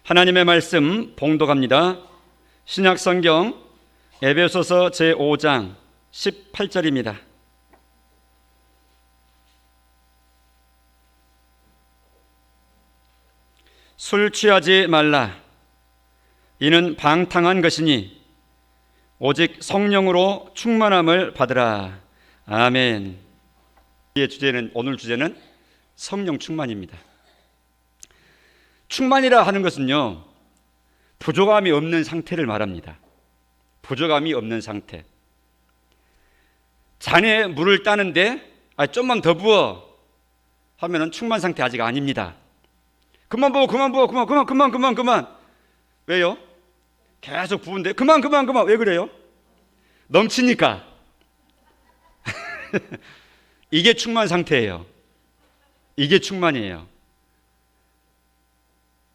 하나님의 말씀 봉독합니다. 신약성경 에베소서 제5장 18절입니다. 술 취하지 말라. 이는 방탕한 것이니 오직 성령으로 충만함을 받으라. 아멘. 오늘 주제는 성령 충만입니다. 충만이라 하는 것은요, 부족함이 없는 상태를 말합니다. 부족함이 없는 상태. 잔에 물을 따는데 좀만 더 부어 하면은 충만 상태 아직 아닙니다. 그만 부어, 그만. 왜요? 계속 부은데 그만. 왜 그래요? 넘치니까. 이게 충만 상태예요. 이게 충만이에요.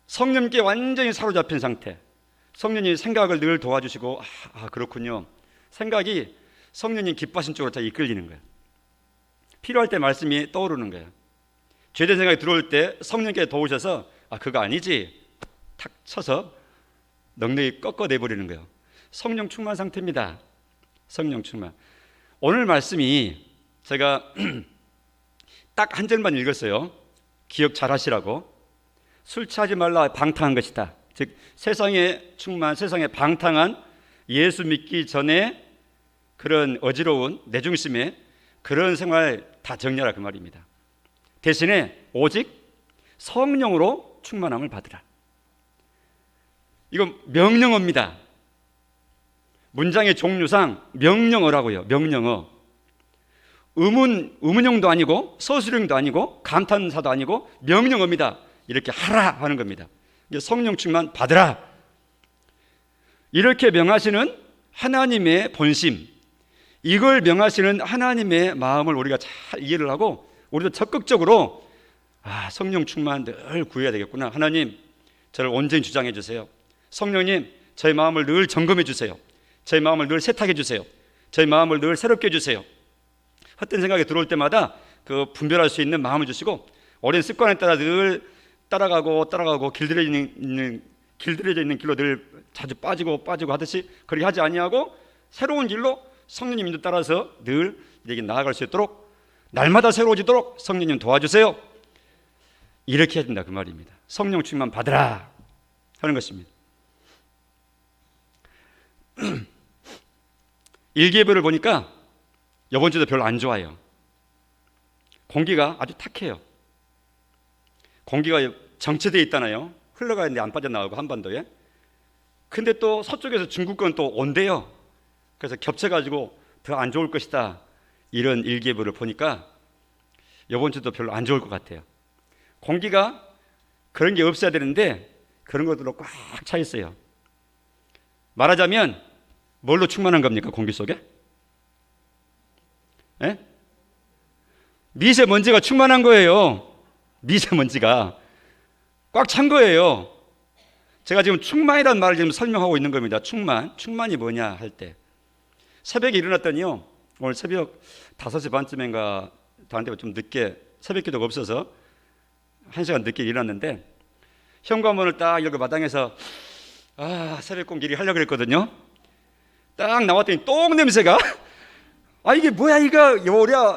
성령께 완전히 사로잡힌 상태. 성령이 생각을 늘 도와주시고, 그렇군요. 생각이 성령님 기뻐하신 쪽으로 다 이끌리는 거예요. 필요할 때 말씀이 떠오르는 거예요. 죄된 생각이 들어올 때 성령께 도우셔서 그거 아니지 탁 쳐서 넉넉히 꺾어내버리는 거예요. 성령 충만 상태입니다. 성령 충만. 오늘 말씀이 제가 딱 한 절만 읽었어요. 기억 잘 하시라고. 술 취하지 말라, 방탕한 것이다. 즉 세상에 충만, 세상에 방탕한 예수 믿기 전에 그런 어지러운 내중심의 그런 생활 다 정리하라 그 말입니다. 대신에 오직 성령으로 충만함을 받으라. 이건 명령어입니다. 문장의 종류상 명령어라고요. 명령어. 의문형도 아니고 서술형도 아니고 감탄사도 아니고 명령어입니다. 이렇게 하라 하는 겁니다. 성령 충만 받으라. 이렇게 명하시는 하나님의 본심, 이걸 명하시는 하나님의 마음을 우리가 잘 이해를 하고 우리도 적극적으로 성령 충만 늘 구해야 되겠구나. 하나님, 저를 온전히 주장해 주세요. 성령님, 저의 마음을 늘 점검해 주세요. 저의 마음을 늘 세탁해 주세요. 저의 마음을 늘 새롭게 해주세요. 헛된 생각이 들어올 때마다 그 분별할 수 있는 마음을 주시고 어린 습관에 따라 늘 따라가고 길들여져 있는 길로 늘 자주 빠지고 하듯이 그렇게 하지 아니하고 새로운 길로 성령님 인도 따라서 늘 내게 나아갈 수 있도록 날마다 새로워지도록 성령님 도와주세요. 이렇게 해야 된다 그 말입니다. 성령 충만 받으라 하는 것입니다. 일기예보를 보니까 이번 주도 별로 안 좋아요. 공기가 아주 탁해요. 공기가 정체되어 있잖아요. 흘러가는데 안 빠져나오고 한반도에. 근데 또 서쪽에서 중국권 또 온대요. 그래서 겹쳐가지고 더 안 좋을 것이다. 이런 일기예보를 보니까 이번 주도 별로 안 좋을 것 같아요. 공기가 그런 게 없어야 되는데 그런 것들로 꽉 차 있어요. 말하자면 뭘로 충만한 겁니까? 공기 속에? 예? 미세먼지가 충만한 거예요. 미세먼지가 꽉 찬 거예요. 제가 지금 충만이라는 말을 지금 설명하고 있는 겁니다. 충만이 뭐냐 할 때 새벽에 일어났더니요, 오늘 새벽 5시 반쯤인가 다른데 좀 늦게 새벽 기도가 없어서 1시간 늦게 일어났는데 현관문을 딱 열고 마당에서 새벽 공기를 하려고 그랬거든요. 딱 나왔더니 똥 냄새가 이게 뭐야, 이거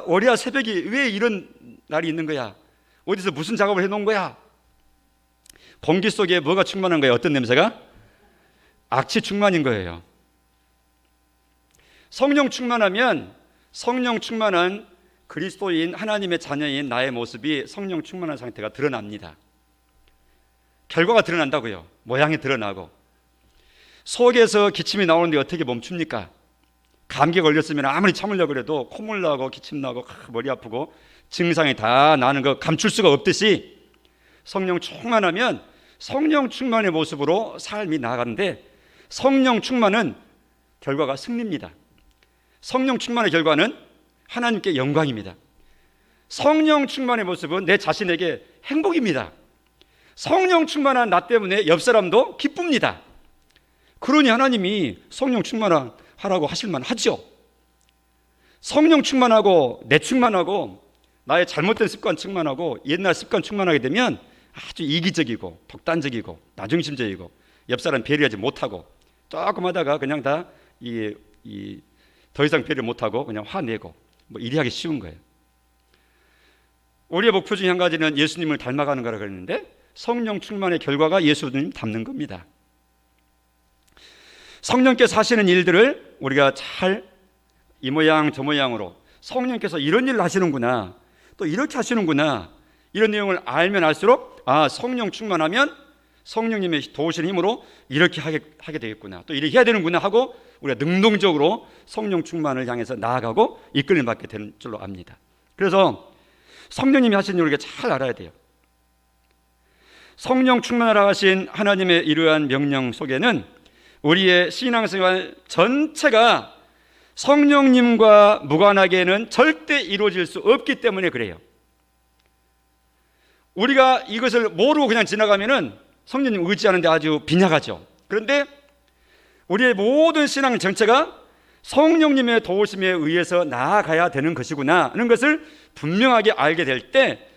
월야 새벽이 왜 이런 날이 있는 거야? 어디서 무슨 작업을 해놓은 거야? 공기 속에 뭐가 충만한 거예요? 어떤 냄새가? 악취 충만인 거예요. 성령 충만하면 성령 충만한 그리스도인 하나님의 자녀인 나의 모습이 성령 충만한 상태가 드러납니다. 결과가 드러난다고요. 모양이 드러나고. 속에서 기침이 나오는데 어떻게 멈춥니까? 감기 걸렸으면 아무리 참으려고 해도 콧물 나고 기침 나고 머리 아프고 증상이 다 나는 거 감출 수가 없듯이 성령 충만하면 성령 충만의 모습으로 삶이 나아가는데 성령 충만은 결과가 승리입니다. 성령 충만의 결과는 하나님께 영광입니다. 성령 충만의 모습은 내 자신에게 행복입니다. 성령 충만한 나 때문에 옆 사람도 기쁩니다. 그러니 하나님이 성령 충만하라고 하실만 하죠. 성령 충만하고 내 충만하고 나의 잘못된 습관 충만하고 옛날 습관 충만하게 되면 아주 이기적이고 독단적이고 나중심적이고 옆 사람 배려하지 못하고 조금 하다가 그냥 다 더 이상 배려 못하고 그냥 화내고 뭐 이리 하기 쉬운 거예요. 우리의 목표 중에 한 가지는 예수님을 닮아가는 거라 그랬는데 성령 충만의 결과가 예수님 닮는 겁니다. 성령께서 하시는 일들을 우리가 잘 이 모양 저 모양으로 성령께서 이런 일을 하시는구나, 또 이렇게 하시는구나, 이런 내용을 알면 알수록 성령 충만하면 성령님의 도우시는 힘으로 이렇게 하게 되겠구나, 또 이렇게 해야 되는구나 하고 우리가 능동적으로 성령 충만을 향해서 나아가고 이끌림 받게 되는 줄로 압니다. 그래서 성령님이 하시는 일을 우리가 잘 알아야 돼요. 성령 충만하라 하신 하나님의 이러한 명령 속에는 우리의 신앙생활 전체가 성령님과 무관하게는 절대 이루어질 수 없기 때문에 그래요. 우리가 이것을 모르고 그냥 지나가면은 성령님 의지하는데 아주 빈약하죠. 그런데 우리의 모든 신앙 전체가 성령님의 도우심에 의해서 나아가야 되는 것이구나 하는 것을 분명하게 알게 될 때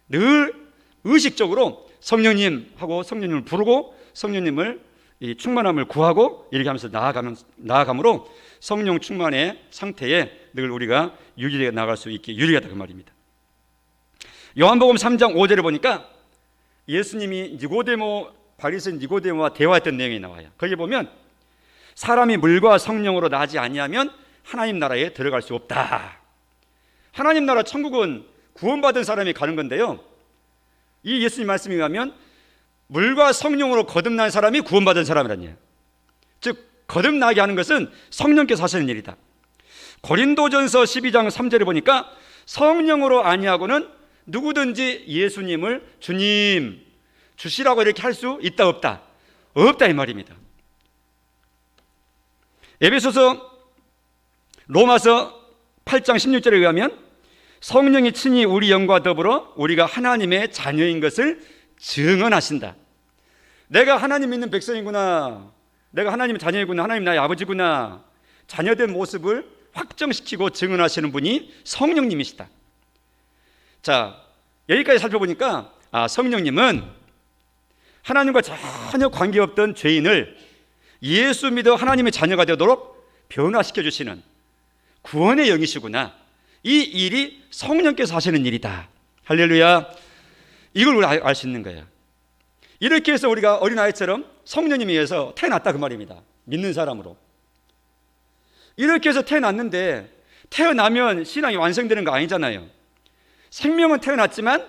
늘 의식적으로 성령님 하고 성령님을 부르고 성령님을 이 충만함을 구하고 이렇게 하면서 나아감으로 성령 충만의 상태에 늘 우리가 유지되어 나갈 수 있게 유리하다 그 말입니다. 요한복음 3장 5절에 보니까 예수님이 바리새인 니고데모와 대화했던 내용이 나와요. 거기 보면 사람이 물과 성령으로 나지 아니하면 하나님 나라에 들어갈 수 없다. 하나님 나라 천국은 구원받은 사람이 가는 건데요, 이 예수님 말씀에 의하면 물과 성령으로 거듭난 사람이 구원받은 사람이라니요. 즉 거듭나게 하는 것은 성령께서 하시는 일이다. 고린도전서 12장 3절에 보니까 성령으로 아니하고는 누구든지 예수님을 주님 주시라고 이렇게 할 수 있다 없다? 없다 이 말입니다. 에베소서 로마서 8장 16절에 의하면 성령이 친히 우리 영과 더불어 우리가 하나님의 자녀인 것을 증언하신다. 내가 하나님 믿는 백성이구나, 내가 하나님의 자녀이구나, 하나님 나의 아버지구나, 자녀된 모습을 확정시키고 증언하시는 분이 성령님이시다. 자, 여기까지 살펴보니까 성령님은 하나님과 전혀 관계없던 죄인을 예수 믿어 하나님의 자녀가 되도록 변화시켜 주시는 구원의 영이시구나, 이 일이 성령께서 하시는 일이다. 할렐루야. 이걸 우리가 알 수 있는 거예요. 이렇게 해서 우리가 어린아이처럼 성령님에 의해서 태어났다 그 말입니다. 믿는 사람으로. 이렇게 해서 태어났는데 태어나면 신앙이 완성되는 거 아니잖아요. 생명은 태어났지만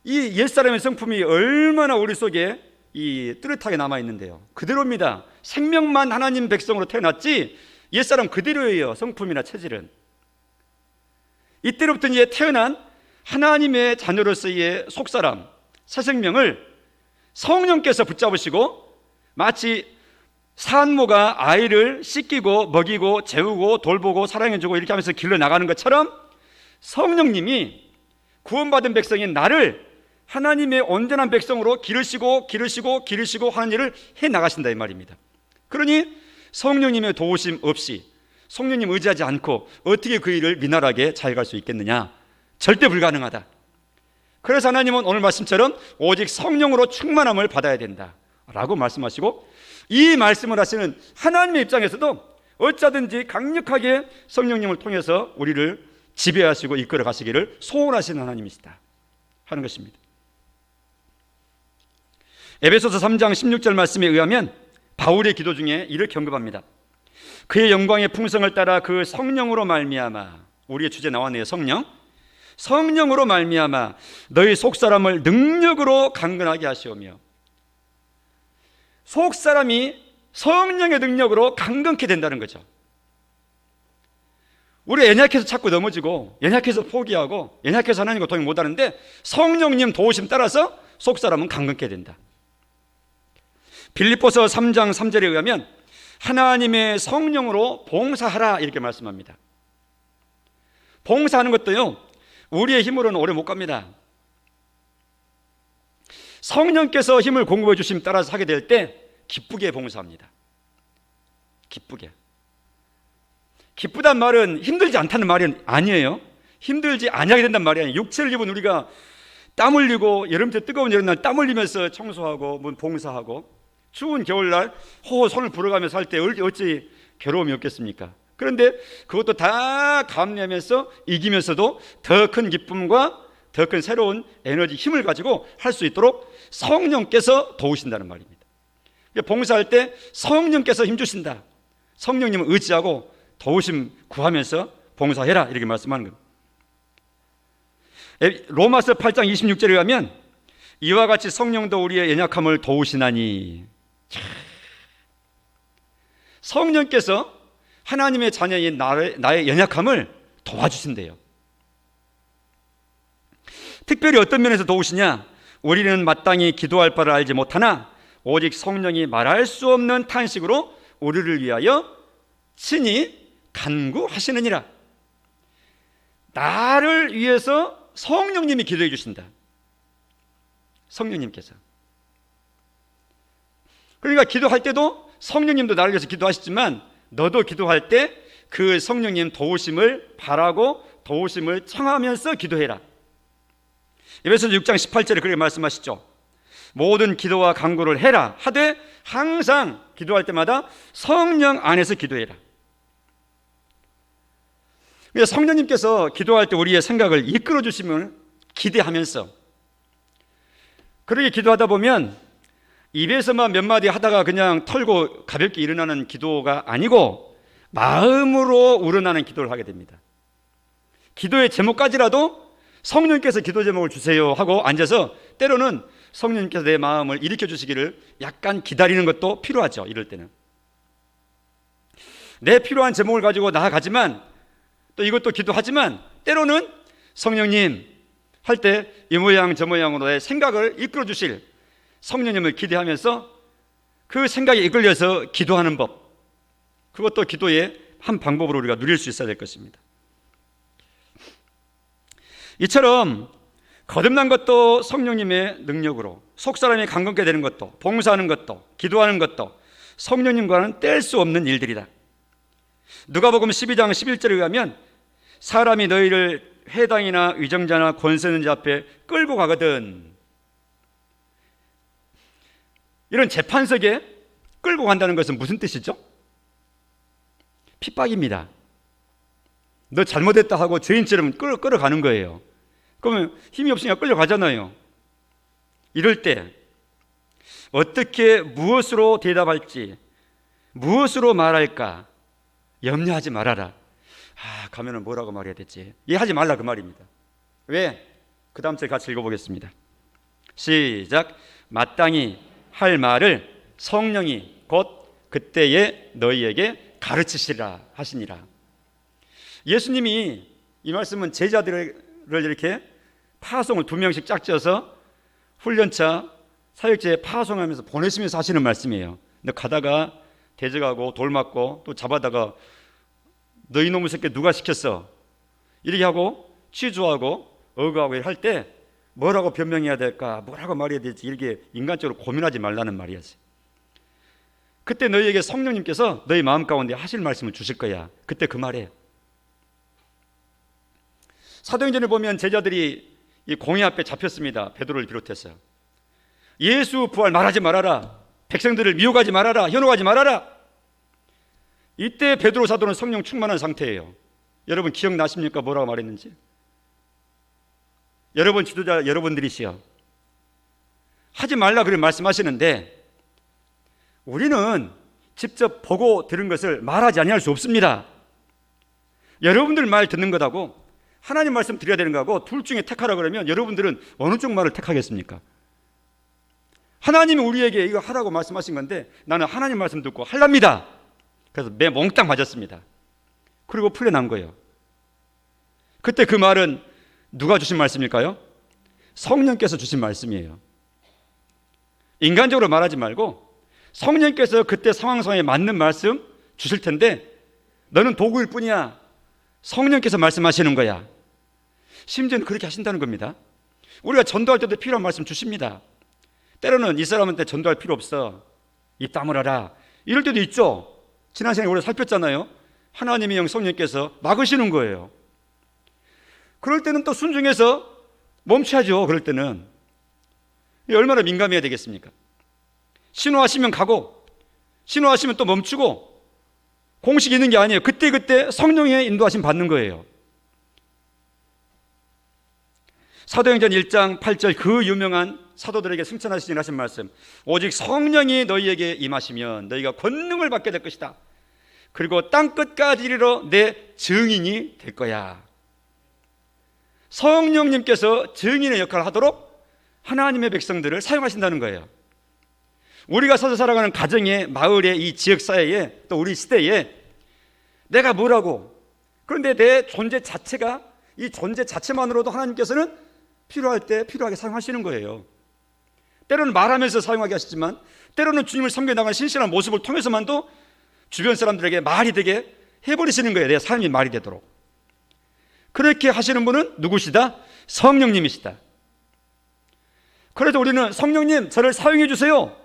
이 옛사람의 성품이 얼마나 우리 속에 뚜렷하게 남아있는데요. 그대로입니다. 생명만 하나님 백성으로 태어났지 옛사람 그대로예요. 성품이나 체질은. 이때로부터 이제 태어난 하나님의 자녀로서의 속사람, 새 생명을 성령께서 붙잡으시고 마치 산모가 아이를 씻기고 먹이고 재우고 돌보고 사랑해주고 이렇게 하면서 길러나가는 것처럼 성령님이 구원받은 백성인 나를 하나님의 온전한 백성으로 기르시고 하는 일을 해나가신다 이 말입니다. 그러니 성령님의 도우심 없이 성령님 의지하지 않고 어떻게 그 일을 미나하게 잘 갈 수 있겠느냐? 절대 불가능하다. 그래서 하나님은 오늘 말씀처럼 오직 성령으로 충만함을 받아야 된다 라고 말씀하시고, 이 말씀을 하시는 하나님의 입장에서도 어쩌든지 강력하게 성령님을 통해서 우리를 지배하시고 이끌어 가시기를 소원하시는 하나님이시다 하는 것입니다. 에베소서 3장 16절 말씀에 의하면 바울의 기도 중에 이렇게 언급합니다. 그의 영광의 풍성을 따라 그 성령으로 말미암아, 우리의 주제 나왔네요. 성령으로 말미암아 너희 속사람을 능력으로 강건하게 하시오며, 속사람이 성령의 능력으로 강건케 된다는 거죠. 우리 연약해서 자꾸 넘어지고 연약해서 포기하고 연약해서 하나님과 동행 못하는데 성령님 도우심 따라서 속사람은 강건케 된다. 빌립보서 3장 3절에 의하면 하나님의 성령으로 봉사하라 이렇게 말씀합니다. 봉사하는 것도요, 우리의 힘으로는 오래 못 갑니다. 성령께서 힘을 공급해 주심 따라서 하게 될 때 기쁘게 봉사합니다. 기쁘단 말은 힘들지 않다는 말이 아니에요. 힘들지 아니하게 된다는 말이 아니에요. 육체를 입은 우리가 땀 흘리고 여름때 뜨거운 여름날 땀 흘리면서 청소하고 봉사하고 추운 겨울날 호호 손을 불어가면서 할 때 어찌 괴로움이 없겠습니까? 그런데 그것도 다 감내하면서 이기면서도 더 큰 기쁨과 더 큰 새로운 에너지, 힘을 가지고 할 수 있도록 성령께서 도우신다는 말입니다. 봉사할 때 성령께서 힘주신다. 성령님을 의지하고 도우심 구하면서 봉사해라, 이렇게 말씀하는 겁니다. 로마서 8장 26절에 가면 이와 같이 성령도 우리의 연약함을 도우시나니, 성령께서 하나님의 자녀인 나의 연약함을 도와주신대요. 특별히 어떤 면에서 도우시냐? 우리는 마땅히 기도할 바를 알지 못하나 오직 성령이 말할 수 없는 탄식으로 우리를 위하여 친히 간구하시느니라. 나를 위해서 성령님이 기도해 주신다. 성령님께서. 그러니까 기도할 때도 성령님도 나를 위해서 기도하시지만 너도 기도할 때 그 성령님 도우심을 바라고 도우심을 청하면서 기도해라. 에베소서 6장 18절에 그렇게 말씀하시죠. 모든 기도와 간구를 해라 하되 항상 기도할 때마다 성령 안에서 기도해라. 성령님께서 기도할 때 우리의 생각을 이끌어 주심을 기대하면서, 그렇게 기도하다 보면 입에서만 몇 마디 하다가 그냥 털고 가볍게 일어나는 기도가 아니고 마음으로 우러나는 기도를 하게 됩니다. 기도의 제목까지라도 성령께서 기도 제목을 주세요 하고 앉아서 때로는 성령님께서 내 마음을 일으켜 주시기를 약간 기다리는 것도 필요하죠. 이럴 때는 내 필요한 제목을 가지고 나아가지만 또 이것도 기도하지만 때로는 성령님 할 때 이 모양 저 모양으로 내 생각을 이끌어 주실 성령님을 기대하면서 그 생각에 이끌려서 기도하는 법, 그것도 기도의 한 방법으로 우리가 누릴 수 있어야 될 것입니다. 이처럼 거듭난 것도 성령님의 능력으로, 속사람이 강건케 되는 것도, 봉사하는 것도, 기도하는 것도 성령님과는 뗄 수 없는 일들이다. 누가복음 12장 11절에 가면 사람이 너희를 회당이나 위정자나 권세 있는 자 앞에 끌고 가거든, 이런 재판석에 끌고 간다는 것은 무슨 뜻이죠? 핍박입니다. 너 잘못했다 하고 죄인처럼 끌어가는 거예요. 그러면 힘이 없으니까 끌려가잖아요. 이럴 때 어떻게 무엇으로 대답할지, 무엇으로 말할까 염려하지 말아라. 가면은 뭐라고 말해야 되지? 이해하지 말라 그 말입니다. 왜? 그 다음 절 같이 읽어보겠습니다. 시작. 마땅히 할 말을 성령이 곧 그때에 너희에게 가르치시라 하시니라. 예수님이 이 말씀은 제자들을 이렇게 파송을 2명씩 짝지어서 훈련차 사역지에 파송하면서 보내시면서 하시는 말씀이에요. 근데 가다가 대적하고 돌 맞고 또 잡아다가 너 이놈의 새끼 누가 시켰어? 이렇게 하고 취조하고 억울하고 할 때 뭐라고 변명해야 될까? 뭐라고 말해야 될지 이렇게 인간적으로 고민하지 말라는 말이었어요. 그때 너희에게 성령님께서 너희 마음 가운데 하실 말씀을 주실 거야. 그때 그 말이에요. 사도행전에 보면 제자들이 이 공회 앞에 잡혔습니다. 베드로를 비롯해서. 예수 부활 말하지 말아라. 백성들을 미혹하지 말아라. 현혹하지 말아라. 이때 베드로 사도는 성령 충만한 상태예요. 여러분 기억나십니까? 뭐라고 말했는지? 여러분 지도자 여러분들이시여 하지 말라 그렇게 말씀하시는데 우리는 직접 보고 들은 것을 말하지 아니할 수 없습니다. 여러분들 말 듣는 것하고 하나님 말씀 드려야 되는 거하고 둘 중에 택하라 그러면 여러분들은 어느 쪽 말을 택하겠습니까? 하나님이 우리에게 이거 하라고 말씀하신 건데 나는 하나님 말씀 듣고 하랍니다. 그래서 매 몽땅 맞았습니다. 그리고 풀려난 거예요. 그때 그 말은 누가 주신 말씀일까요? 성령께서 주신 말씀이에요. 인간적으로 말하지 말고 성령께서 그때 상황에 맞는 말씀 주실 텐데 너는 도구일 뿐이야. 성령께서 말씀하시는 거야. 심지어는 그렇게 하신다는 겁니다. 우리가 전도할 때도 필요한 말씀 주십니다. 때로는 이 사람한테 전도할 필요 없어. 입 다물어라. 이럴 때도 있죠. 지난 시간에 우리가 살폈잖아요. 하나님의 영 성령께서 막으시는 거예요. 그럴 때는 또 순종해서 멈춰야죠. 그럴 때는 얼마나 민감해야 되겠습니까? 신호하시면 가고, 신호하시면 또 멈추고, 공식이 있는 게 아니에요. 그때그때 성령의 인도하심 받는 거예요. 사도행전 1장 8절 그 유명한 사도들에게 승천하시긴 하신 말씀, 오직 성령이 너희에게 임하시면 너희가 권능을 받게 될 것이다. 그리고 땅끝까지 이르러 내 증인이 될 거야. 성령님께서 증인의 역할을 하도록 하나님의 백성들을 사용하신다는 거예요. 우리가 서서 살아가는 가정에, 마을에, 이 지역사회에, 또 우리 시대에 내가 뭐라고, 그런데 내 존재 자체가, 이 존재 자체만으로도 하나님께서는 필요할 때 필요하게 사용하시는 거예요. 때로는 말하면서 사용하게 하시지만, 때로는 주님을 섬겨나가는 신실한 모습을 통해서만도 주변 사람들에게 말이 되게 해버리시는 거예요. 내 삶이 말이 되도록. 그렇게 하시는 분은 누구시다? 성령님이시다. 그래서 우리는 성령님 저를 사용해 주세요,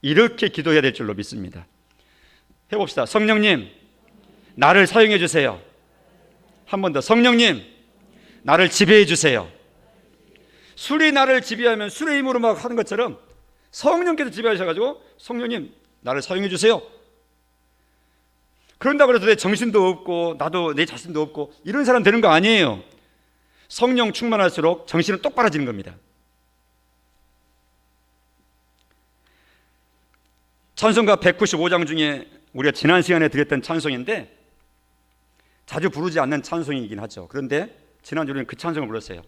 이렇게 기도해야 될 줄로 믿습니다. 해봅시다. 성령님 나를 사용해 주세요. 한 번 더. 성령님 나를 지배해 주세요. 술이 나를 지배하면 술의 힘으로 막 하는 것처럼 성령께서 지배하셔가지고 성령님 나를 사용해 주세요. 그런다고 해서 내 정신도 없고 나도 내 자신도 없고 이런 사람 되는 거 아니에요. 성령 충만할수록 정신은 똑바라지는 겁니다. 찬송가 195장 중에 우리가 지난 시간에 드렸던 찬송인데 자주 부르지 않는 찬송이긴 하죠. 그런데 지난주에 우리는 그 찬송을 불렀어요.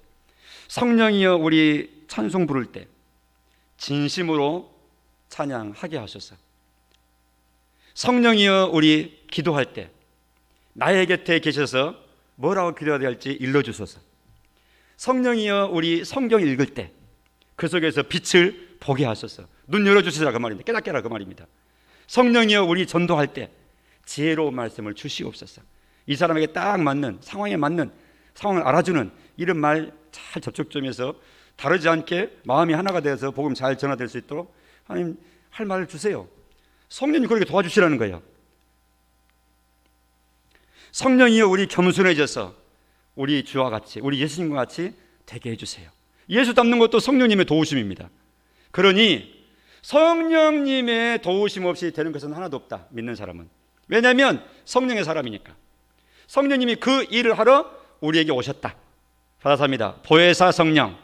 성령이여 우리 찬송 부를 때 진심으로 찬양하게 하소서. 성령이여 우리 기도할 때 나의 곁에 계셔서 뭐라고 기도해야 될지 일러주소서. 성령이여 우리 성경 읽을 때 그 속에서 빛을 보게 하소서. 눈 열어주시라 그 말입니다. 깨닫게 하라 그 말입니다. 성령이여 우리 전도할 때 지혜로운 말씀을 주시옵소서. 이 사람에게 딱 맞는, 상황에 맞는, 상황을 알아주는 이런 말 잘 접촉점에서 다르지 않게 마음이 하나가 되어서 복음 잘 전화될 수 있도록 하나님 할 말을 주세요. 성령님 그렇게 도와주시라는 거예요. 성령이여 우리 겸손해져서 우리 주와 같이, 우리 예수님과 같이 되게 해주세요. 예수 닮는 것도 성령님의 도우심입니다. 그러니 성령님의 도우심 없이 되는 것은 하나도 없다, 믿는 사람은. 왜냐하면 성령의 사람이니까. 성령님이 그 일을 하러 우리에게 오셨다. 받아삽니다. 보혜사 성령.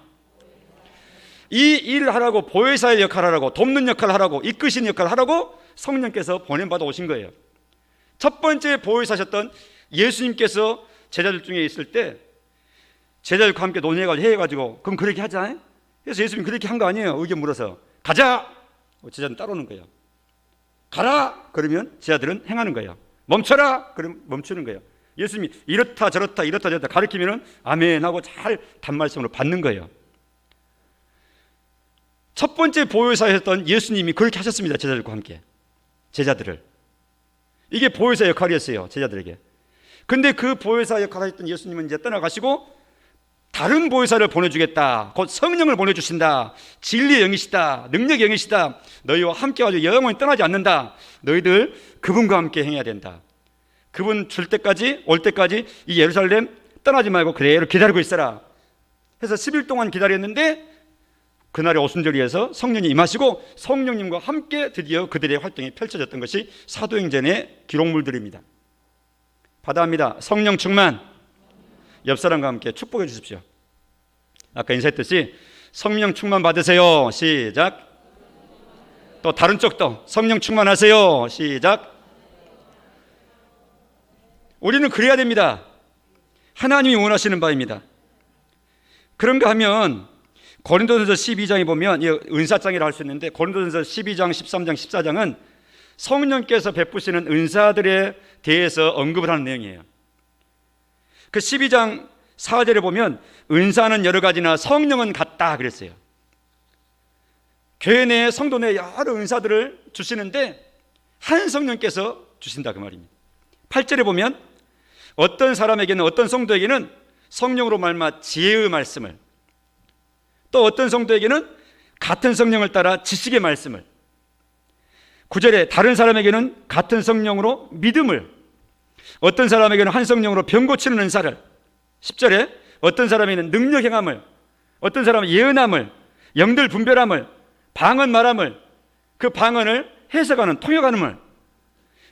이 일을 하라고, 보혜사의 역할을 하라고, 돕는 역할을 하라고, 이끄시는 역할을 하라고 성령께서 보냄받아 오신 거예요. 첫 번째 보혜사셨던 예수님께서 제자들 중에 있을 때 제자들과 함께 논의해가지고 그럼 그렇게 하자. 그래서 예수님 그렇게 한 거 아니에요. 의견 물어서 가자. 제자들은 따라오는 거예요. 가라. 그러면 제자들은 행하는 거예요. 멈춰라. 그러면 멈추는 거예요. 예수님이 이렇다 저렇다 이렇다 저렇다 가르치면은 아멘 하고 잘 단말씀으로 받는 거예요. 첫 번째 보혜사였던 예수님이 그렇게 하셨습니다. 제자들과 함께. 제자들을. 이게 보혜사 역할이었어요. 제자들에게. 근데 그 보혜사 역할을 했던 예수님은 이제 떠나가시고 다른 보혜사를 보내주겠다. 곧 성령을 보내주신다. 진리의 영이시다. 능력의 영이시다. 너희와 함께 가지고 영원히 떠나지 않는다. 너희들 그분과 함께 행해야 된다. 그분 줄 때까지, 올 때까지 이 예루살렘 떠나지 말고 그대로 기다리고 있어라. 해서 10일 동안 기다렸는데 그날의 오순절이어서 성령이 임하시고 성령님과 함께 드디어 그들의 활동이 펼쳐졌던 것이 사도행전의 기록물들입니다. 받아합니다. 성령 충만. 옆 사람과 함께 축복해 주십시오. 아까 인사했듯이 성령 충만 받으세요. 시작. 또 다른 쪽도 성령 충만하세요. 시작. 우리는 그래야 됩니다. 하나님이 원하시는 바입니다. 그런가 하면 고린도전서 12장에 보면 은사장이라 할 수 있는데 고린도전서 12장, 13장, 14장은 성령께서 베푸시는 은사들에 대해서 언급을 하는 내용이에요. 그 12장 4절에 보면 은사는 여러 가지나 성령은 같다 그랬어요. 교회 내 성도 내 여러 은사들을 주시는데 한 성령께서 주신다 그 말입니다. 8절에 보면 어떤 사람에게는, 어떤 성도에게는 성령으로 말미암아 지혜의 말씀을, 또 어떤 성도에게는 같은 성령을 따라 지식의 말씀을, 9절에 다른 사람에게는 같은 성령으로 믿음을, 어떤 사람에게는 한 성령으로 병 고치는 은사를, 10절에 어떤 사람에게는 능력 행함을, 어떤 사람은 예언함을, 영들 분별함을, 방언 말함을, 그 방언을 해석하는 통역하는을,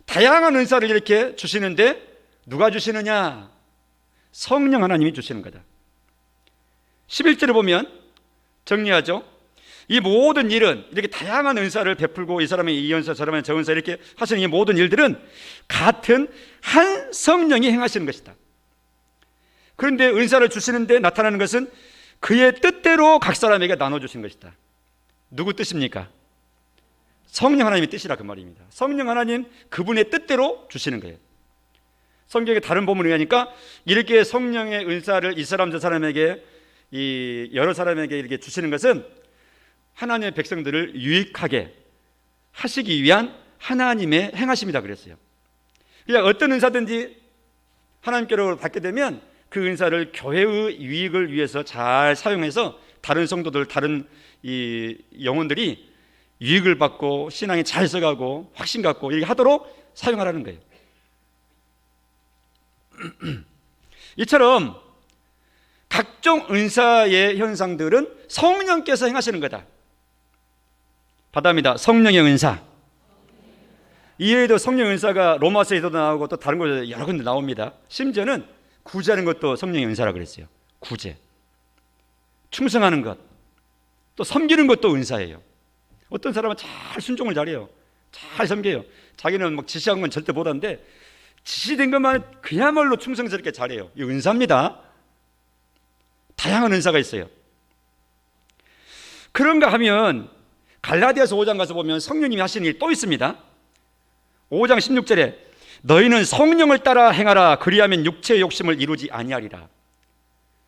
다양한 은사를 이렇게 주시는데 누가 주시느냐? 성령 하나님이 주시는 거다. 11절을 보면 정리하죠. 이 모든 일은, 이렇게 다양한 은사를 베풀고 이 사람의 이 은사, 저 사람의 저 은사 이렇게 하시는 이 모든 일들은 같은 한 성령이 행하시는 것이다. 그런데 은사를 주시는데 나타나는 것은 그의 뜻대로 각 사람에게 나눠주신 것이다. 누구 뜻입니까? 성령 하나님의 뜻이라 그 말입니다. 성령 하나님 그분의 뜻대로 주시는 거예요. 성경의 다른 본문을 가니까 이렇게 성령의 은사를 이 사람 저 사람에게, 이 여러 사람에게 이렇게 주시는 것은 하나님의 백성들을 유익하게 하시기 위한 하나님의 행하심이다 그랬어요. 그냥 어떤 은사든지 하나님께로 받게 되면 그 은사를 교회의 유익을 위해서 잘 사용해서 다른 성도들, 다른 이 영혼들이 유익을 받고 신앙이 잘 써가고 확신 갖고 이렇게 하도록 사용하라는 거예요. 이처럼 각종 은사의 현상들은 성령께서 행하시는 거다. 받아합니다. 성령의 은사. 이외에도 성령 은사가 로마서에도 나오고 또 다른 곳에 여러 군데 나옵니다. 심지어는 구제하는 것도 성령의 은사라고 그랬어요. 구제, 충성하는 것, 또 섬기는 것도 은사예요. 어떤 사람은 잘 순종을 잘해요. 잘 섬겨요. 자기는 막 지시한 건 절대 못하는데 지시된 것만 그야말로 충성스럽게 잘해요. 이 은사입니다. 다양한 은사가 있어요. 그런가 하면 갈라디아서 5장 가서 보면 성령님이 하시는 일이 또 있습니다. 5장 16절에 너희는 성령을 따라 행하라. 그리하면 육체의 욕심을 이루지 아니하리라.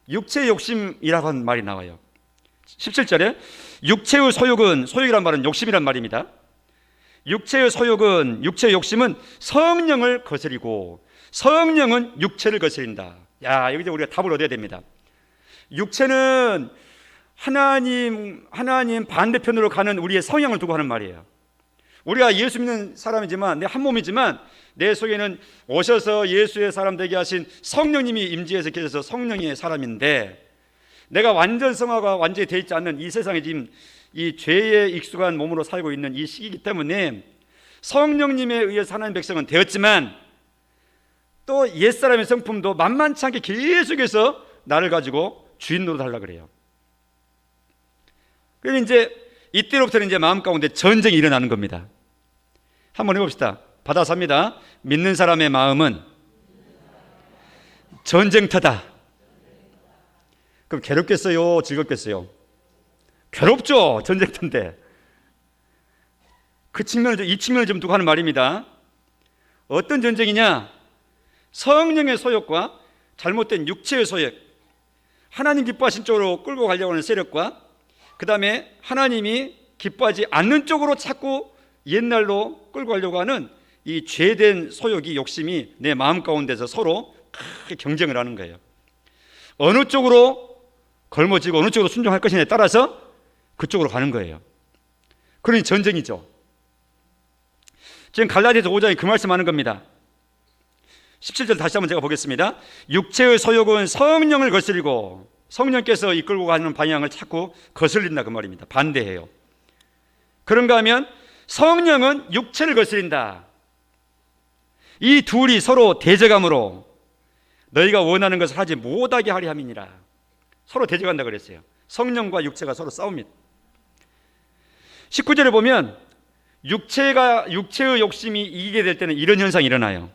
육체의 욕심이라고 하는 말이 나와요. 17절에 육체의 소욕은, 소욕이란 말은 욕심이란 말입니다. 육체의 소욕은, 육체의 욕심은 성령을 거스리고 성령은 육체를 거스린다. 야, 여기서 우리가 답을 얻어야 됩니다. 육체는 하나님 반대편으로 가는 우리의 성향을 두고 하는 말이에요. 우리가 예수 믿는 사람이지만, 내 한 몸이지만 내 속에는 오셔서 예수의 사람 되게 하신 성령님이 임재해서 계셔서 성령의 사람인데, 내가 완전 성화가 완전히 되어 있지 않는 이 세상에 지금 이 죄에 익숙한 몸으로 살고 있는 이 시기이기 때문에 성령님에 의해서 하나님 백성은 되었지만 또 옛사람의 성품도 만만치 않게 계속해서 나를 가지고 주인 노릇하려고 그래요. 그래서 이제 이때로부터는 이제 마음 가운데 전쟁이 일어나는 겁니다. 한번 해봅시다. 받아서 합니다. 믿는 사람의 마음은 전쟁터다. 그럼 괴롭겠어요? 즐겁겠어요? 괴롭죠. 전쟁터인데. 이 측면을 좀 두고 하는 말입니다. 어떤 전쟁이냐? 성령의 소욕과 잘못된 육체의 소욕, 하나님 기뻐하신 쪽으로 끌고 가려고 하는 세력과 그 다음에 하나님이 기뻐하지 않는 쪽으로 자꾸 옛날로 끌고 가려고 하는 이 죄된 소욕이, 욕심이 내 마음 가운데서 서로 크게 경쟁을 하는 거예요. 어느 쪽으로 걸머지고 어느 쪽으로 순종할 것이냐에 따라서 그쪽으로 가는 거예요. 그러니 전쟁이죠. 지금 갈라디아서 5장에 그 말씀하는 겁니다. 17절 다시 한번 제가 보겠습니다. 육체의 소욕은 성령을 거스리고 성령께서 이끌고 가는 방향을 자꾸 거슬린다 그 말입니다. 반대해요. 그런가 하면 성령은 육체를 거스린다. 이 둘이 서로 대적함으로 너희가 원하는 것을 하지 못하게 하려 함이니라. 서로 대적한다 그랬어요. 성령과 육체가 서로 싸웁니다. 19절에 보면 육체의 욕심이 이기게 될 때는 이런 현상이 일어나요.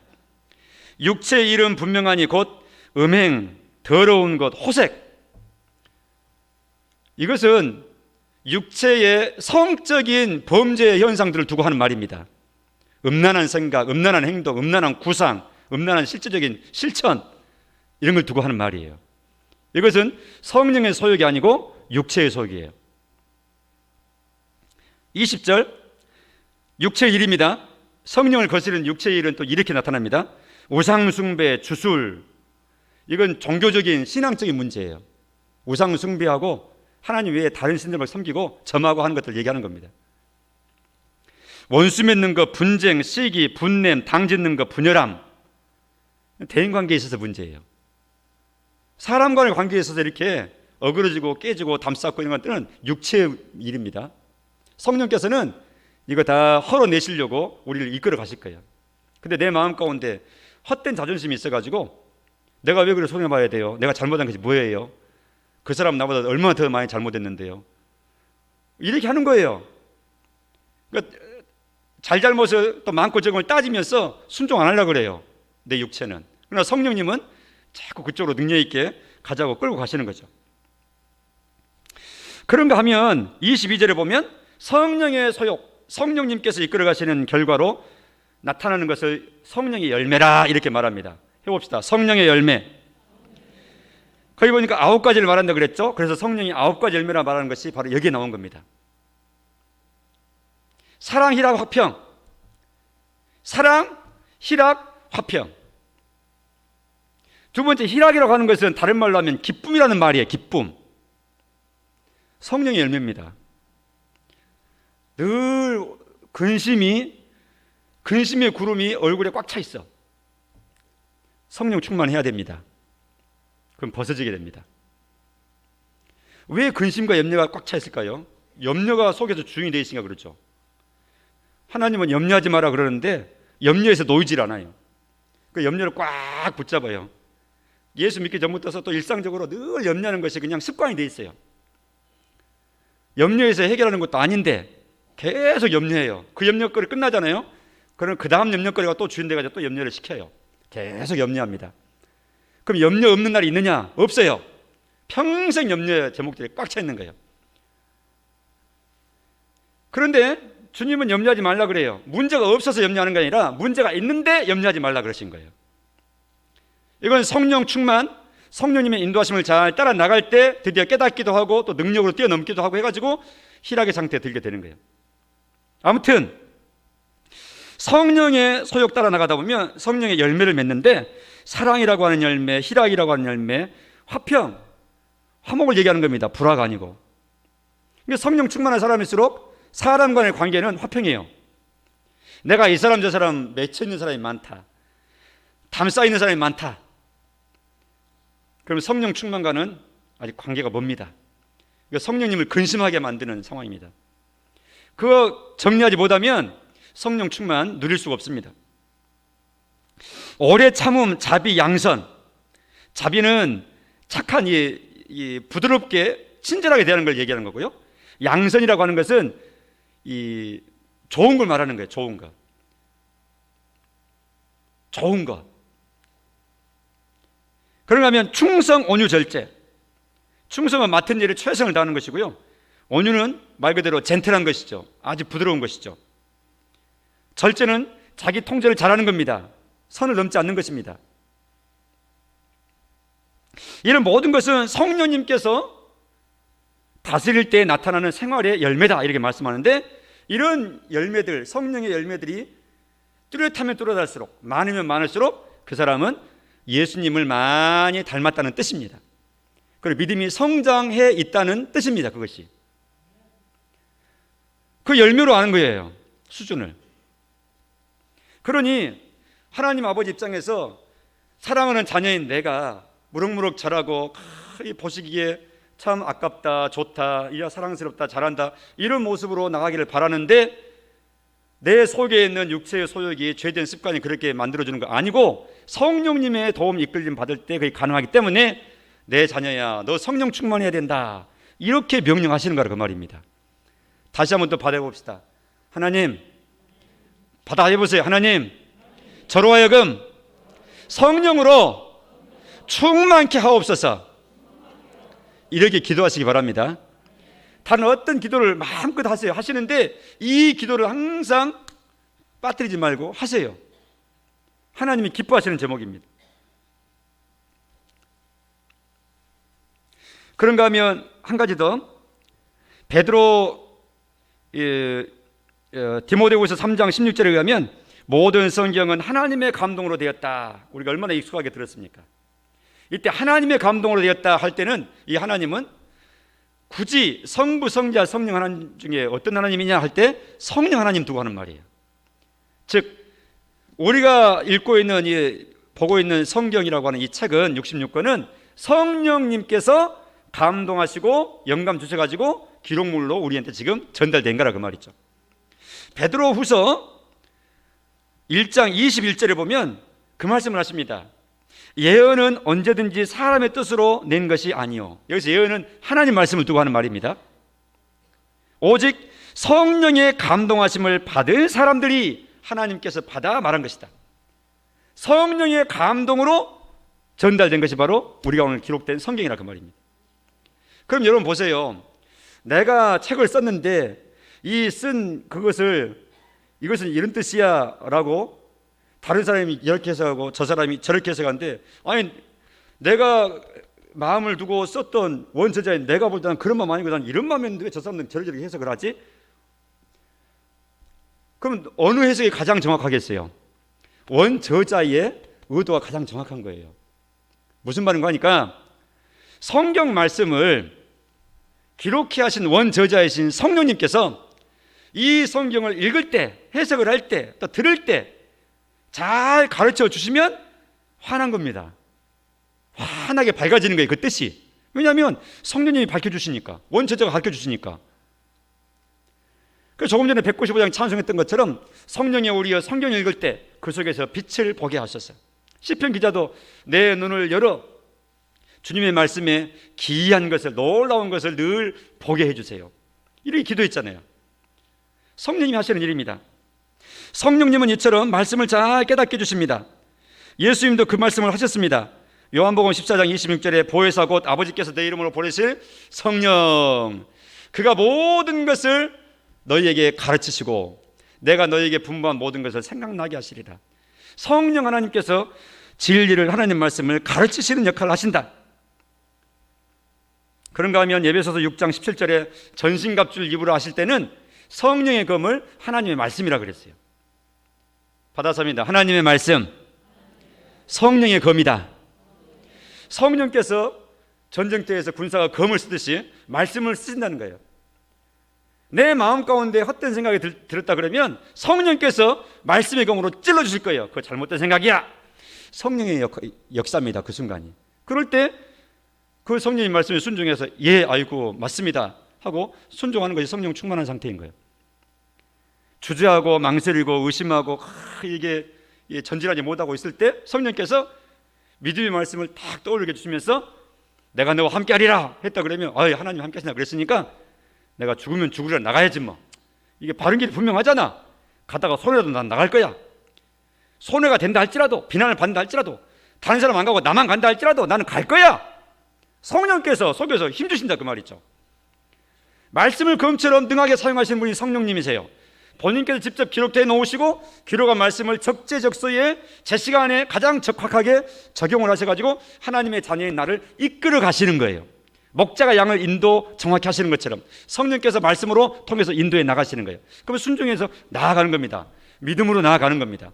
육체의 일은 분명하니 곧 음행, 더러운 것, 호색. 이것은 육체의 성적인 범죄 현상들을 두고 하는 말입니다. 음란한 생각, 음란한 행동, 음란한 구상, 음란한 실제적인 실천, 이런 걸 두고 하는 말이에요. 이것은 성령의 소욕이 아니고 육체의 소욕이에요. 20절, 육체의 일입니다. 성령을 거스르는 육체의 일은 또 이렇게 나타납니다. 우상숭배, 주술. 이건 종교적인 신앙적인 문제예요. 우상숭배하고 하나님 외에 다른 신들을 섬기고 점하고 하는 것들을 얘기하는 겁니다. 원수 맺는 것, 분쟁, 시기, 분냄, 당짓는 것, 분열함. 대인관계에 있어서 문제예요. 사람 간의 관계에 있어서 이렇게 어그러지고 깨지고 담쌓고 이런 것들은 육체의 일입니다. 성령께서는 이거 다 헐어내시려고 우리를 이끌어 가실 거예요. 근데 내 마음 가운데 헛된 자존심이 있어가지고 내가 왜 그래 손해봐야 돼요? 내가 잘못한 것이 뭐예요? 그 사람 나보다 얼마나 더 많이 잘못했는데요? 이렇게 하는 거예요. 그러니까 잘못을 또 많고 적음을 따지면서 순종 안 하려고 그래요, 내 육체는. 그러나 성령님은 자꾸 그쪽으로 능력 있게 가자고 끌고 가시는 거죠. 그런가 하면 22절에 보면 성령의 소욕, 성령님께서 이끌어 가시는 결과로 나타나는 것을 성령의 열매라 이렇게 말합니다. 해봅시다. 성령의 열매. 거기 보니까 9가지를 말한다 그랬죠. 그래서 성령이 9가지 열매라 말하는 것이 바로 여기에 나온 겁니다. 사랑, 희락, 화평. 사랑, 희락, 화평. 두 번째, 희락이라고 하는 것은 다른 말로 하면 기쁨이라는 말이에요. 기쁨. 성령의 열매입니다. 늘 근심의 구름이 얼굴에 꽉 차 있어. 성령 충만해야 됩니다. 그럼 벗어지게 됩니다. 왜 근심과 염려가 꽉 차 있을까요? 염려가 속에서 주인이 되어 있으니까 그렇죠. 하나님은 염려하지 마라 그러는데 염려에서 놓이질 않아요. 그 염려를 꽉 붙잡아요. 예수 믿기 전부터 또 일상적으로 늘 염려하는 것이 그냥 습관이 되어 있어요. 염려에서 해결하는 것도 아닌데 계속 염려해요. 그 염려거리 끝나잖아요. 그럼 그 다음 염려거리가 또 주인 돼가지고 또 염려를 시켜요. 계속 염려합니다. 그럼 염려 없는 날이 있느냐? 없어요. 평생 염려의 제목들이 꽉 차 있는 거예요. 그런데 주님은 염려하지 말라 그래요. 문제가 없어서 염려하는 게 아니라 문제가 있는데 염려하지 말라 그러신 거예요. 이건 성령 충만, 성령님의 인도하심을 잘 따라 나갈 때 드디어 깨닫기도 하고 또 능력으로 뛰어넘기도 하고 해가지고 희락의 상태에 들게 되는 거예요. 아무튼 성령의 소욕 따라 나가다 보면 성령의 열매를 맺는데 사랑이라고 하는 열매, 희락이라고 하는 열매, 화평, 화목을 얘기하는 겁니다. 불화가 아니고. 성령 충만한 사람일수록 사람 간의 관계는 화평이에요. 내가 이 사람 저 사람 맺혀 있는 사람이 많다, 담쌓여 있는 사람이 많다, 그러면 성령 충만과는 아직 관계가 멉니다. 성령님을 근심하게 만드는 상황입니다. 그거 정리하지 못하면 성령 충만 누릴 수가 없습니다. 오래 참음, 자비, 양선. 자비는 착한 이 부드럽게 친절하게 대하는 걸 얘기하는 거고요. 양선이라고 하는 것은 이 좋은 걸 말하는 거예요. 좋은 거. 좋은 거. 그런가 하면 충성, 온유, 절제. 충성은 맡은 일에 최선을 다하는 것이고요. 온유는 말 그대로 젠틀한 것이죠. 아주 부드러운 것이죠. 절제는 자기 통제를 잘하는 겁니다. 선을 넘지 않는 것입니다. 이런 모든 것은 성령님께서 다스릴 때 나타나는 생활의 열매다 이렇게 말씀하는데, 이런 열매들, 성령의 열매들이 뚜렷하면 뚜렷할수록, 많으면 많을수록 그 사람은 예수님을 많이 닮았다는 뜻입니다. 그리고 믿음이 성장해 있다는 뜻입니다. 그것이 그 열매로 아는 거예요, 수준을. 그러니 하나님 아버지 입장에서 사랑하는 자녀인 내가 무럭무럭 자라고 보시기에 참 아깝다, 좋다, 이야 사랑스럽다, 잘한다, 이런 모습으로 나가기를 바라는데, 내 속에 있는 육체의 소욕이 죄된 습관이 그렇게 만들어주는 거 아니고 성령님의 도움 이끌림 받을 때 그게 가능하기 때문에 내 자녀야 너 성령 충만해야 된다, 이렇게 명령하시는 거라 그 말입니다. 다시 한번 또 받아봅시다. 하나님, 받아해보세요. 하나님, 저로 하여금 성령으로 충만케 하옵소서. 이렇게 기도하시기 바랍니다. 다른 어떤 기도를 마음껏 하세요. 하시는데 이 기도를 항상 빠뜨리지 말고 하세요. 하나님이 기뻐하시는 제목입니다. 그런가 하면 한 가지 더, 베드로 디모데후서 3장 16절에 의하면 모든 성경은 하나님의 감동으로 되었다. 우리가 얼마나 익숙하게 들었습니까? 이때 하나님의 감동으로 되었다 할 때는 이 하나님은 굳이 성부, 성자, 성령 하나님 중에 어떤 하나님이냐 할 때 성령 하나님 두고 하는 말이에요. 즉 우리가 읽고 있는 보고 있는 성경이라고 하는 이 책은 66권은 성령님께서 감동하시고 영감 주셔가지고 기록물로 우리한테 지금 전달된 거라 그 말이죠. 베드로후서 1장 21절에 보면 그 말씀을 하십니다. 예언은 언제든지 사람의 뜻으로 낸 것이 아니요. 여기서 예언은 하나님 말씀을 두고 하는 말입니다. 오직 성령의 감동하심을 받은 사람들이 하나님께서 받아 말한 것이다. 성령의 감동으로 전달된 것이 바로 우리가 오늘 기록된 성경이라 그 말입니다. 그럼 여러분 보세요. 내가 책을 썼는데 이 쓴 그것을 이것은 이런 뜻이야 라고 다른 사람이 이렇게 해석하고 저 사람이 저렇게 해석하는데, 아니 내가 마음을 두고 썼던 원저자인 내가 볼 때는 그런 마음 아니고 난 이런 마음이었는데 왜 저 사람들은 저렇게 해석을 하지? 그럼 어느 해석이 가장 정확하겠어요? 원저자의 의도가 가장 정확한 거예요. 무슨 말인가 하니까 성경 말씀을 기록해 하신 원저자이신 성령님께서 이 성경을 읽을 때, 해석을 할 때, 또 들을 때 잘 가르쳐 주시면 환한 겁니다. 환하게 밝아지는 거예요, 그 뜻이. 왜냐하면 성령님이 밝혀주시니까, 원저자가 가르쳐주시니까. 그래서 조금 전에 195장 찬송했던 것처럼 성령의 우리여 성경을 읽을 때 그 속에서 빛을 보게 하셨어요. 시편 기자도 내 눈을 열어 주님의 말씀에 기이한 것을, 놀라운 것을 늘 보게 해주세요, 이렇게 기도했잖아요. 성령님이 하시는 일입니다. 성령님은 이처럼 말씀을 잘 깨닫게 해주십니다. 예수님도 그 말씀을 하셨습니다. 요한복음 14장 26절에 보혜사 곧 아버지께서 내 이름으로 보내실 성령, 그가 모든 것을 너희에게 가르치시고 내가 너희에게 분부한 모든 것을 생각나게 하시리라. 성령 하나님께서 진리를, 하나님 말씀을 가르치시는 역할을 하신다. 그런가 하면 에베소서 6장 17절에 전신갑주를 입으라 하실 때는 성령의 검을 하나님의 말씀이라 그랬어요. 받아서입니다. 하나님의 말씀, 성령의 검이다. 성령께서 전쟁터에서 군사가 검을 쓰듯이 말씀을 쓰신다는 거예요. 내 마음 가운데 헛된 생각이 들었다 그러면 성령께서 말씀의 검으로 찔러주실 거예요. 그거 잘못된 생각이야. 성령의 역사입니다, 그 순간이. 그럴 때 그 성령의 말씀에 순종해서 예, 아이고 맞습니다 하고 순종하는 것이 성령 충만한 상태인 거예요. 주저하고 망설이고 의심하고 이게 전진하지 못하고 있을 때 성령께서 믿음의 말씀을 딱 떠올리게 해주시면서 내가 너와 함께 하리라 했다 그러면 하나님 함께 하시나 그랬으니까 내가 죽으면 죽으리라 나가야지 뭐. 이게 바른 길이 분명하잖아. 가다가 손해라도 난 나갈 거야. 손해가 된다 할지라도, 비난을 받는다 할지라도, 다른 사람 안 가고 나만 간다 할지라도 나는 갈 거야. 성령께서 속에서 힘주신다 그 말이죠. 말씀을 검처럼 능하게 사용하시는 분이 성령님이세요. 본인께서 직접 기록되어 놓으시고 기록한 말씀을 적재적소에 제 시간에 가장 적확하게 적용을 하셔가지고 하나님의 자녀인 나를 이끌어 가시는 거예요. 목자가 양을 인도 정확히 하시는 것처럼 성령께서 말씀으로 통해서 인도해 나가시는 거예요. 그러면 순종해서 나아가는 겁니다. 믿음으로 나아가는 겁니다.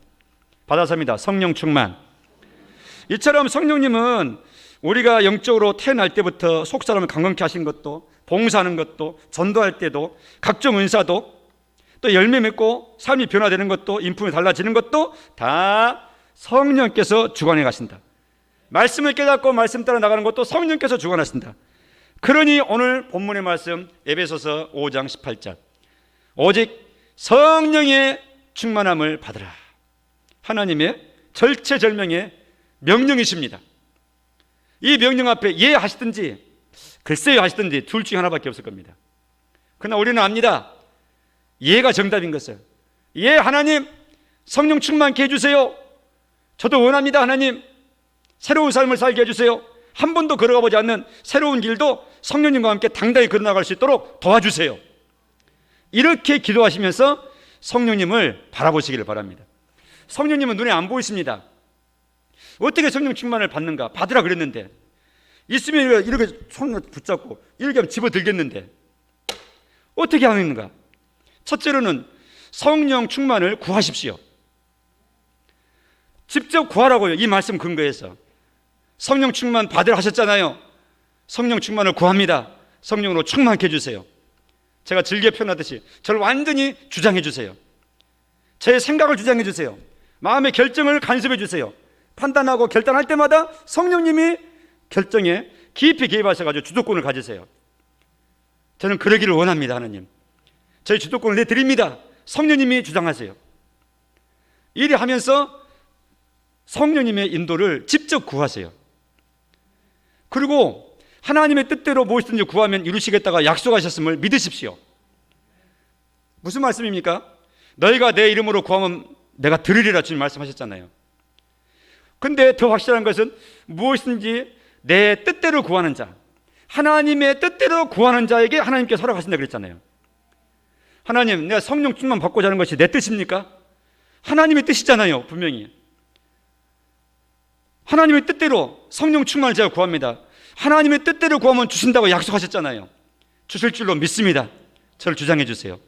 받아서입니다. 성령 충만. 이처럼 성령님은 우리가 영적으로 태어날 때부터 속사람을 강건케 하신 것도, 봉사하는 것도, 전도할 때도, 각종 은사도, 또 열매 맺고 삶이 변화되는 것도, 인품이 달라지는 것도 다 성령께서 주관해 가신다. 말씀을 깨닫고 말씀 따라 나가는 것도 성령께서 주관하신다. 그러니 오늘 본문의 말씀 에베소서 5장 18절, 오직 성령의 충만함을 받으라. 하나님의 절체절명의 명령이십니다. 이 명령 앞에 예 하시든지 글쎄요 하시든지 둘 중에 하나밖에 없을 겁니다. 그러나 우리는 압니다. 예가 정답인 것을. 예, 하나님 성령 충만케 해주세요. 저도 원합니다. 하나님 새로운 삶을 살게 해주세요. 한 번도 걸어가 보지 않는 새로운 길도 성령님과 함께 당당히 걸어나갈 수 있도록 도와주세요. 이렇게 기도하시면서 성령님을 바라보시기를 바랍니다. 성령님은 눈에 안 보이십니다. 어떻게 성령 충만을 받는가? 받으라 그랬는데, 있으면 이렇게 손을 붙잡고 이렇게 하면 집어들겠는데 어떻게 하는가? 첫째로는 성령 충만을 구하십시오. 직접 구하라고요. 이 말씀 근거해서 성령 충만 받으라 하셨잖아요. 성령 충만을 구합니다. 성령으로 충만케 해주세요. 제가 즐겨 표현하듯이 저를 완전히 주장해 주세요. 제 생각을 주장해 주세요. 마음의 결정을 간섭해 주세요. 판단하고 결단할 때마다 성령님이 결정에 깊이 개입하셔가지고 주도권을 가지세요. 저는 그러기를 원합니다. 하나님, 저희 주도권을 내드립니다. 성령님이 주장하세요. 이래 하면서 성령님의 인도를 직접 구하세요. 그리고 하나님의 뜻대로 무엇이든지 구하면 이루시겠다가 약속하셨음을 믿으십시오. 무슨 말씀입니까? 너희가 내 이름으로 구하면 내가 들으리라 주님 말씀하셨잖아요. 근데 더 확실한 것은 무엇이든지 내 뜻대로 구하는 자, 하나님의 뜻대로 구하는 자에게 하나님께서 허락하신다 그랬잖아요. 하나님, 내가 성령 충만 받고자 하는 것이 내 뜻입니까? 하나님의 뜻이잖아요. 분명히 하나님의 뜻대로 성령 충만을 제가 구합니다. 하나님의 뜻대로 구하면 주신다고 약속하셨잖아요. 주실 줄로 믿습니다. 저를 주장해 주세요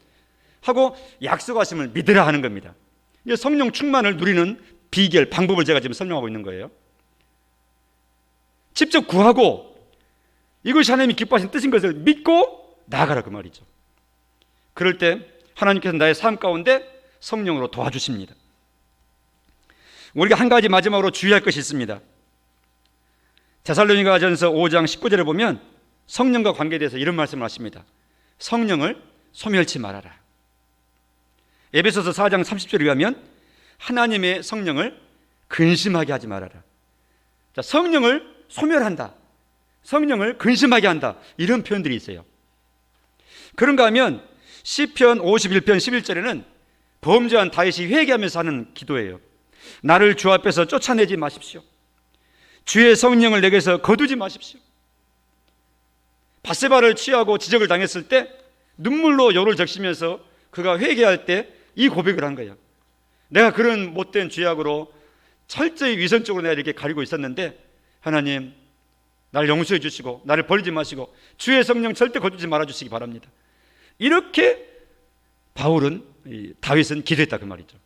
하고 약속하심을 믿으라 하는 겁니다. 이제 성령 충만을 누리는 비결, 방법을 제가 지금 설명하고 있는 거예요. 직접 구하고 이것이 하나님이 기뻐하신 뜻인 것을 믿고 나아가라 그 말이죠. 그럴 때 하나님께서 나의 삶 가운데 성령으로 도와주십니다. 우리가 한 가지 마지막으로 주의할 것이 있습니다. 데살로니가전서 5장 19절에 보면 성령과 관계에 대해서 이런 말씀을 하십니다. 성령을 소멸치 말아라. 에베소서 4장 30절에 의하면 하나님의 성령을 근심하게 하지 말아라. 자, 성령을 소멸한다, 성령을 근심하게 한다, 이런 표현들이 있어요. 그런가 하면 시편 51편 11절에는 범죄한 다윗이 회개하면서 하는 기도예요. 나를 주 앞에서 쫓아내지 마십시오. 주의 성령을 내게서 거두지 마십시오. 밧세바를 취하고 지적을 당했을 때 눈물로 요를 적시면서 그가 회개할 때 이 고백을 한 거예요. 내가 그런 못된 죄악으로 철저히 위선적으로 내가 이렇게 가리고 있었는데 하나님, 나를 용서해 주시고 나를 버리지 마시고 주의 성령 절대 거두지 말아 주시기 바랍니다. 이렇게 다윗은 기도했다 그 말이죠.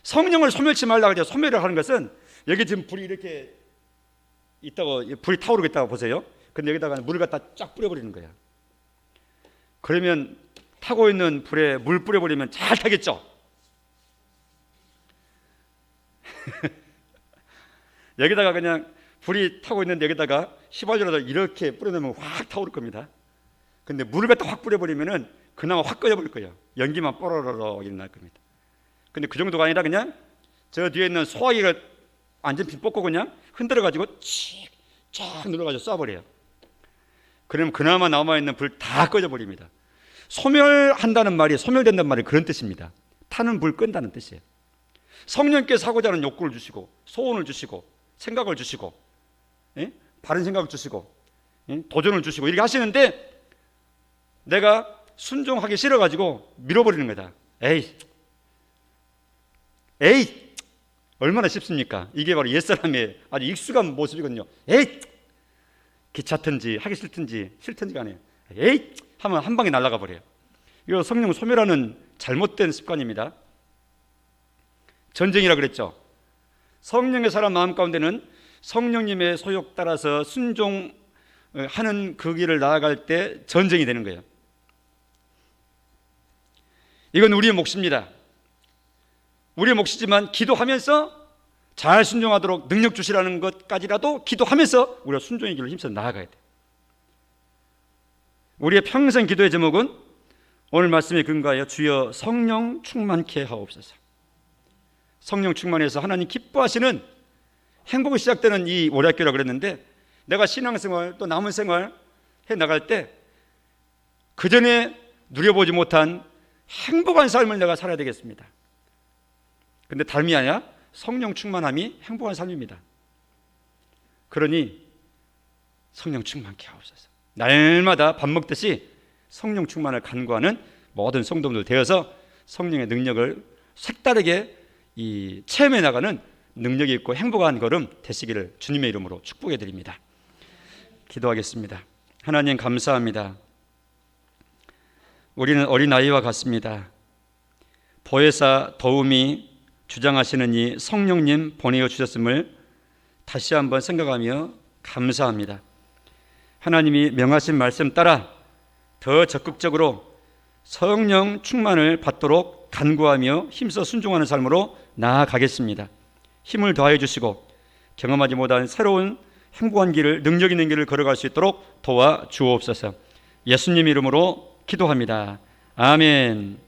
성령을 소멸치 말라 그래서 소멸을 하는 것은, 여기 지금 불이 이렇게 있다고, 불이 타오르고 있다고 보세요. 근데 여기다가 물을 갖다 쫙 뿌려버리는 거야. 그러면 타고 있는 불에 물 뿌려버리면 잘 타겠죠. 여기다가 그냥 불이 타고 있는데 여기다가 휘발유라도 이렇게 뿌려놓으면 확 타오를 겁니다. 근데 물을 갖다 확 뿌려버리면은 그나마 확 꺼져버릴 거예요. 연기만 뽀로로로 일어날 겁니다. 근데 그 정도가 아니라 그냥 저 뒤에 있는 소화기가 안전핀 뽑고 그냥 흔들어가지고 쫙 눌러가지고 쏴버려요. 그러면 그나마 남아있는 불 다 꺼져버립니다. 소멸한다는 말이, 소멸된다는 말이 그런 뜻입니다. 타는 불 끈다는 뜻이에요. 성령께서 하고자 하는 욕구를 주시고 소원을 주시고 생각을 주시고 바른 생각을 주시고 도전을 주시고 이렇게 하시는데 내가 순종하기 싫어가지고 밀어버리는 거다. 에이 얼마나 쉽습니까? 이게 바로 옛사람의 아주 익숙한 모습이거든요. 에이, 귀찮든지 하기 싫든지 간에 에이 하면 한 방에 날아가 버려요. 이거 성령 소멸하는 잘못된 습관입니다. 전쟁이라 그랬죠. 성령의 사람 마음 가운데는 성령님의 소욕 따라서 순종하는 그 길을 나아갈 때 전쟁이 되는 거예요. 이건 우리의 몫입니다. 우리의 몫이지만 기도하면서 잘 순종하도록 능력 주시라는 것까지라도 기도하면서 우리가 순종의 길로 힘써 나아가야 돼요. 우리의 평생 기도의 제목은 오늘 말씀에 근거하여 주여 성령 충만케 하옵소서. 성령 충만해서 하나님 기뻐하시는 행복이 시작되는 이 월요학교라 그랬는데, 내가 신앙생활 또 남은 생활 해나갈 때 그 전에 누려보지 못한 행복한 삶을 내가 살아야 되겠습니다. 근데 다름이 아니라 성령 충만함이 행복한 삶입니다. 그러니 성령 충만케 하옵소서. 날마다 밥 먹듯이 성령 충만을 간구하는 모든 성도들 되어서 성령의 능력을 색다르게 체험해 나가는 능력이 있고 행복한 걸음 되시기를 주님의 이름으로 축복해 드립니다. 기도하겠습니다. 하나님 감사합니다. 우리는 어린아이와 같습니다. 보혜사 도움이 주장하시는 이 성령님 보내어 주셨음을 다시 한번 생각하며 감사합니다. 하나님이 명하신 말씀 따라 더 적극적으로 성령 충만을 받도록 간구하며 힘써 순종하는 삶으로 나아가겠습니다. 힘을 더하여 주시고 경험하지 못한 새로운 행복한 길을, 능력 있는 길을 걸어갈 수 있도록 도와주옵소서. 예수님 이름으로 기도합니다. 아멘.